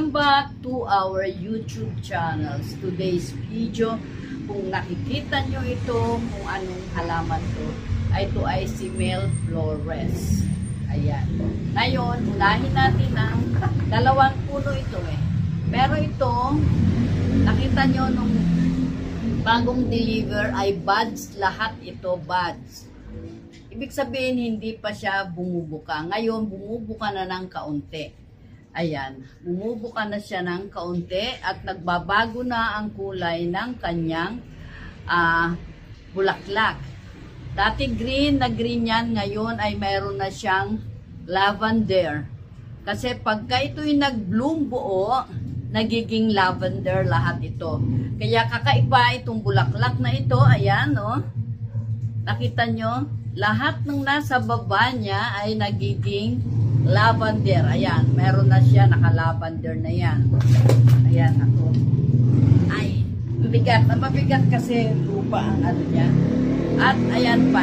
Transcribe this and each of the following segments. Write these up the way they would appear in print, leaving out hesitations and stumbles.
Welcome back to our YouTube channels. Today's video, kung nakikita nyo ito, kung anong halaman to, ito ay si Mel Flores. Ayan. Ngayon, unahin natin ang dalawang puno ito eh. Pero ito, nakita nyo nung bagong deliver ay buds, lahat ito buds. Ibig sabihin, hindi pa siya bumubuka. Ngayon, bumubuka na ng kaunti. Ayan, bumubuka na siya ng kaunti at nagbabago na ang kulay ng kanyang bulaklak. Dati green na green yan, ngayon ay mayroon na siyang lavender. Kasi pagka ito'y nag-bloom buo, nagiging lavender lahat ito. Kaya kakaiba itong bulaklak na ito, ayan, oh. Nakita nyo? Lahat ng nasa baba niya ay nagiging lavender. Ayan, meron na siya, naka-lavender na yan. Ayan, ako. Ay, mabigat. Mabigat kasi lupa ang ano niya. At ayan pa.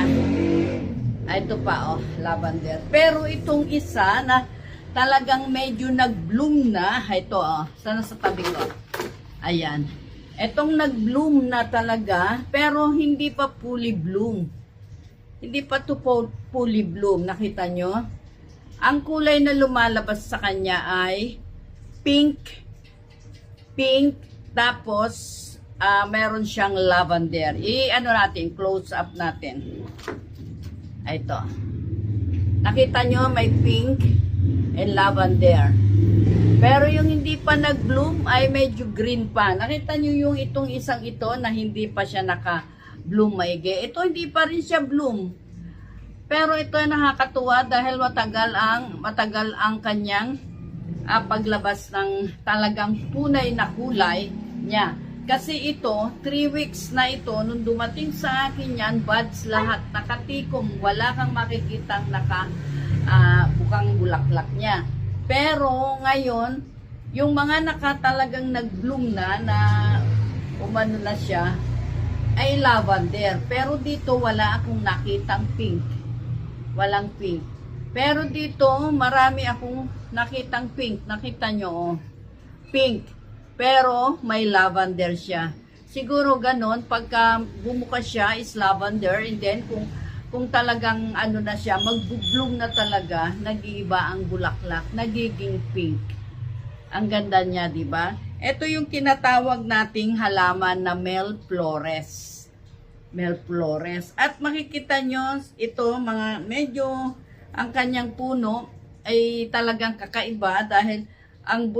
Ay, ito pa, oh, lavender. Pero itong isa na talagang medyo nag-bloom na, ito, oh, sana sa tabi ko. Ayan. Itong nag-bloom na talaga, pero hindi pa fully bloom. Hindi pa to fully bloom. Nakita nyo? Ang kulay na lumalabas sa kanya ay pink, tapos meron siyang lavender. I-ano natin, close up natin. Ito. Nakita nyo, may pink and lavender. Pero yung hindi pa nag-bloom ay medyo green pa. Nakita nyo yung itong isang ito na hindi pa siya naka-bloom maigi. Ito hindi pa rin siya bloom. Pero ito ay nakakatuwa dahil matagal ang kanyang paglabas ng talagang tunay na kulay niya. Kasi ito, 3 weeks na ito, nung dumating sa akin yan, buds lahat nakatikom, wala kang makikitang bukang bulaklak niya. Pero ngayon, yung mga nakatalagang nag-bloom na umano na siya, ay lavender. Pero dito wala akong nakitang pink. Walang pink. Pero dito, marami akong nakitang pink. Nakita nyo, oh. Pink. Pero may lavender siya. Siguro ganon, pagka bumuka siya is lavender. And then, kung talagang ano na siya, mag-bloom na talaga, nag-iiba ang bulaklak, nagiging pink. Ang ganda niya, di ba? Ito yung kinatawag nating halaman na Mel Flores. Mel Flores. At makikita nyo, ito, mga medyo, ang kanyang puno ay talagang kakaiba dahil ang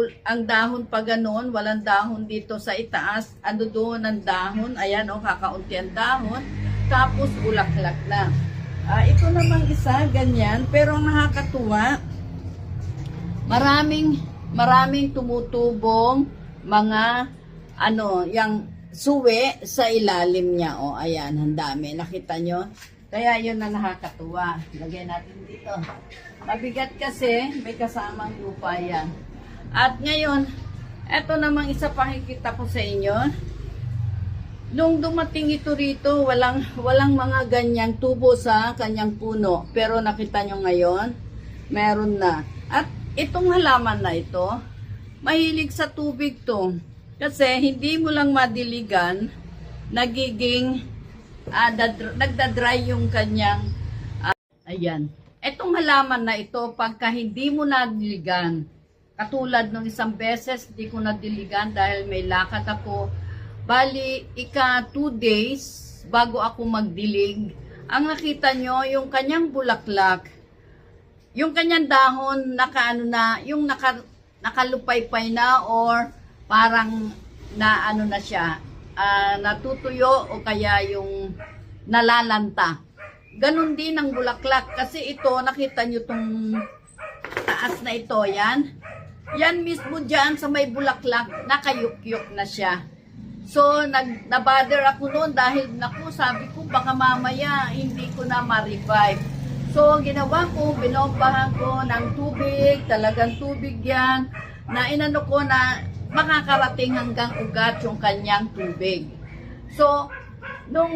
dahon pa ganon, walang dahon dito sa itaas, ano doon ang dahon, ayan o, kakaunti ang dahon, tapos bulaklak na. Ito namang isa, ganyan, pero nakakatuwa, maraming tumutubong mga, yung suwe sa ilalim niya. O, ayan, ang dami. Nakita nyo? Kaya yun na nakakatuwa. Lagyan natin dito. Mabigat kasi, may kasamang lupa yan. At ngayon, eto namang isa pakikita ko sa inyo. Nung dumating ito rito, walang mga ganyang tubo sa kanyang puno. Pero nakita nyo ngayon, meron na. At itong halaman na ito, mahilig sa tubig to. Kasi hindi mo lang madiligan, nagiging nagdadry yung kanyang ayan. Etong halaman na ito, pagka hindi mo nadiligan, katulad nung isang beses, hindi ko nadiligan dahil may lakad ako. Bali, 2 days bago ako magdilig, ang nakita nyo, yung kanyang bulaklak, yung kanyang dahon, nakalupaypay na or parang na na siya, natutuyo o kaya yung nalalanta. Ganon din ang bulaklak kasi ito, nakita nyo tong taas na ito, yan mismo dyan sa may bulaklak, nakayukyuk na siya. So, nabother ako noon dahil sabi ko baka mamaya hindi ko na ma-revive. So, ginawa ko, binombahan ko ng tubig, talagang tubig yan, na inano ko na makakarating hanggang ugat yung kanyang tubig. So, nung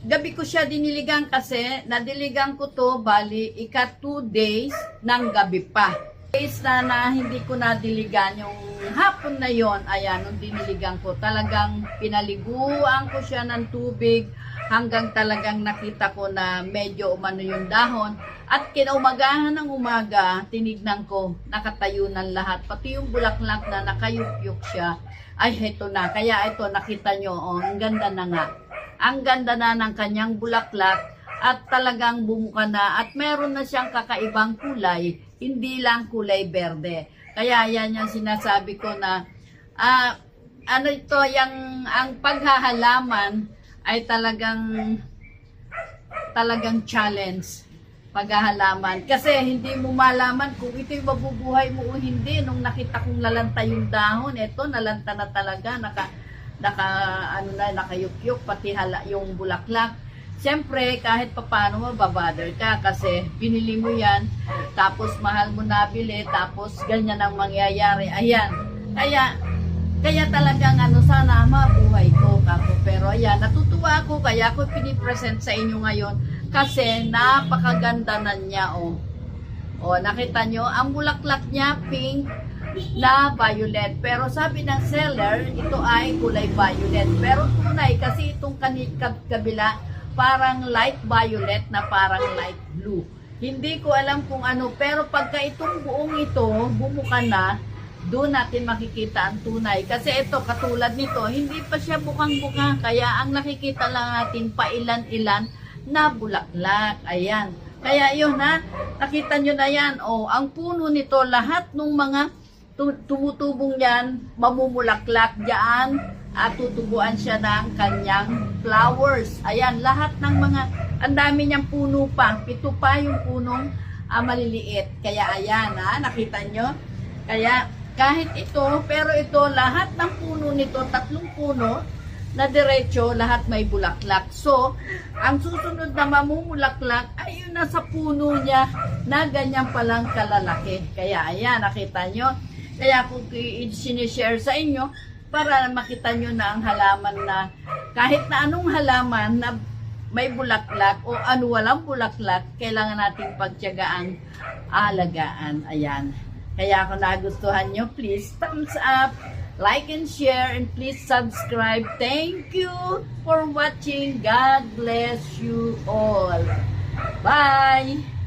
gabi ko siya diniligan kasi, nadiligan ko to, bali, 2 days ng gabi pa. Days na hindi ko nadiligan yung hapon na yon, ayan, nung diniligan ko, talagang pinaliguan ko siya ng tubig hanggang talagang nakita ko na medyo umano yung dahon. At kinaumagahan ng umaga, tinignan ko, nakatayo ng lahat. Pati yung bulaklak na nakayukyuk siya, ay heto na. Kaya ito, nakita nyo, oh, ang ganda na nga. Ang ganda na ng kanyang bulaklak at talagang bumuka na at meron na siyang kakaibang kulay, hindi lang kulay berde. Kaya yan yung sinasabi ko na ano ito, ang paghahalaman ay talagang challenge. Paghahalaman. Kasi hindi mo malaman kung ito'y mabubuhay mo o hindi. Nung nakita kong lalanta yung dahon, eto nalanta na talaga, nakayukyuk, pati yung bulaklak. Siyempre, kahit papano mababother ka kasi binili mo yan, tapos mahal mo nabili, tapos ganyan ang mangyayari. Ayan. Kaya talagang sana mabuhay ko kako. Pero ayan, natutuwa ako, kaya ako pinipresent sa inyo ngayon kasi napakaganda na niya, oh. Oh, nakita nyo, ang bulaklak niya pink na violet. Pero sabi ng seller, ito ay kulay violet. Pero tunay kasi itong kabila, parang light violet na parang light blue. Hindi ko alam kung ano, pero pagka itong buong ito, bumuka na, doon natin makikita ang tunay. Kasi ito, katulad nito, hindi pa siya bukang-buka. Kaya ang nakikita lang natin, pailan-ilan na bulaklak. Ayan. Kaya yun ha, nakita nyo na yan. O, ang puno nito, lahat ng mga tumutubong yan, mamumulaklak dyan, at tutubuan siya ng kanyang flowers. Ayan, lahat ng mga, ang dami niyang puno pa. 7 pa yung punong maliliit. Kaya ayan, nakita nyo? Kaya kahit ito, pero ito, lahat ng puno nito, 3 puno na diretso, lahat may bulaklak. So, ang susunod na mamumulaklak ay yun nasa puno niya na ganyan palang kalalaki. Kaya ayan, nakita nyo? Kaya kung sinishare sa inyo, para makita nyo na ang halaman na kahit na anong halaman na may bulaklak o ano walang bulaklak, kailangan nating pagtiyagaan, alagaan. Ayan. Kaya kung nagustuhan nyo, please thumbs up, like and share, and please subscribe. Thank you for watching. God bless you all. Bye!